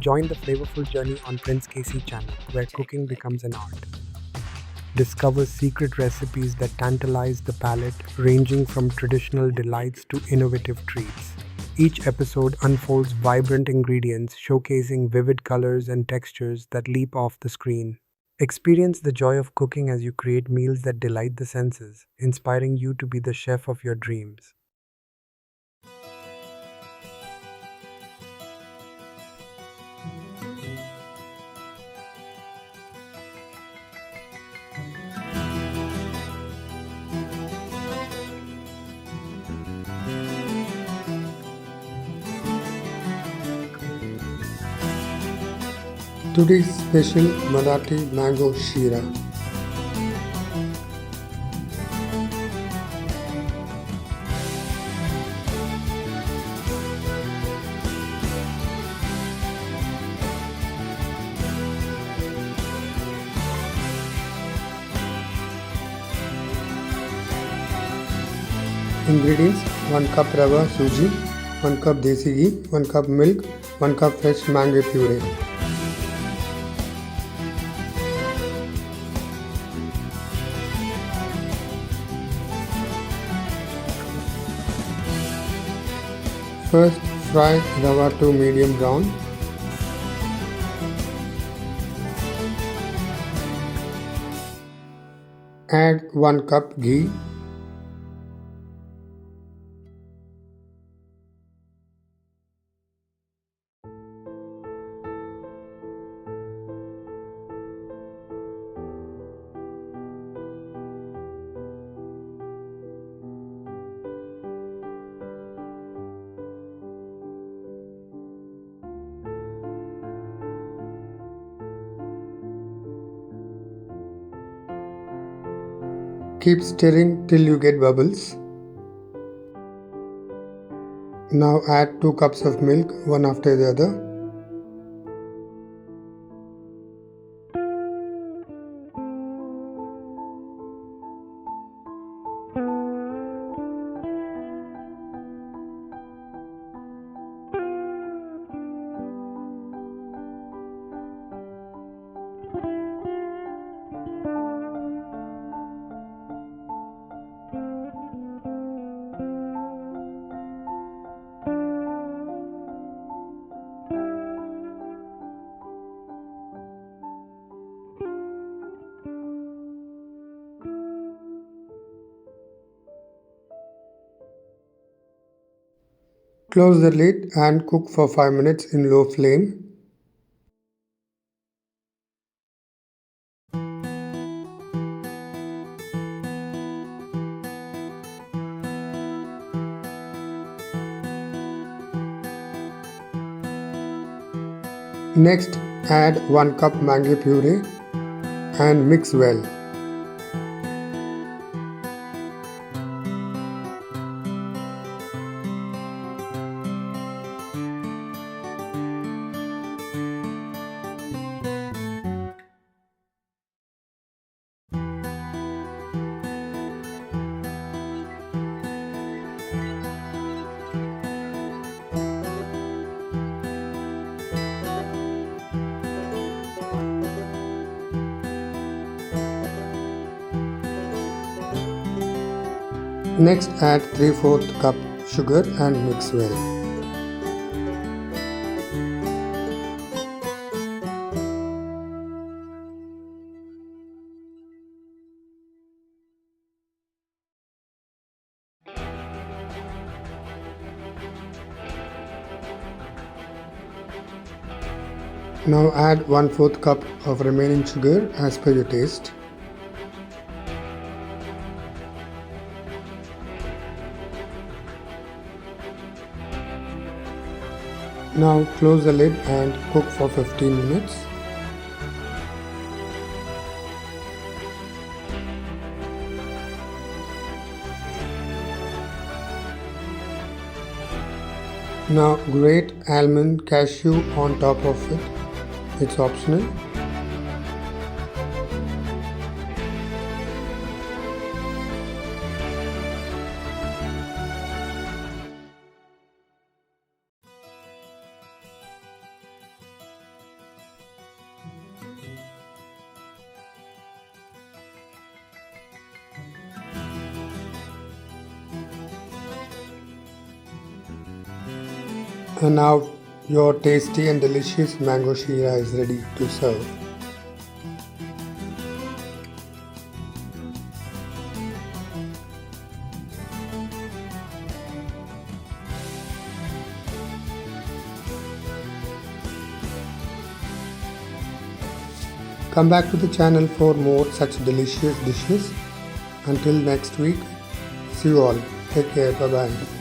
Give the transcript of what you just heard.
Join the flavorful journey on Prince Casey channel, where cooking becomes an art. Discover secret recipes that tantalize the palate, ranging from traditional delights to innovative treats. Each episode unfolds vibrant ingredients, showcasing vivid colors and textures that leap off the screen. Experience the joy of cooking as you create meals that delight the senses, inspiring you to be the chef of your dreams. Today's special Marathi mango Sherra. Ingredients: 1 cup Rava Sooji, 1 cup desi ghee, 1 cup milk, 1 cup fresh mango puree. First, fry Rava to medium brown. Add 1 cup ghee. Keep stirring till you get bubbles. Now add 2 cups of milk, one after the other. Close the lid and cook for 5 minutes in low flame. Next, add 1 cup mango puree and mix well. Next, add 3/4 cup sugar and mix well. Now add 1/4 cup of remaining sugar as per your taste. Now close the lid and cook for 15 minutes. Now grate almond cashew on top of it. It's optional. And now your tasty and delicious mango sheera is ready to serve. Come back to the channel for more such delicious dishes. Until next week, see you all. Take care. Bye bye.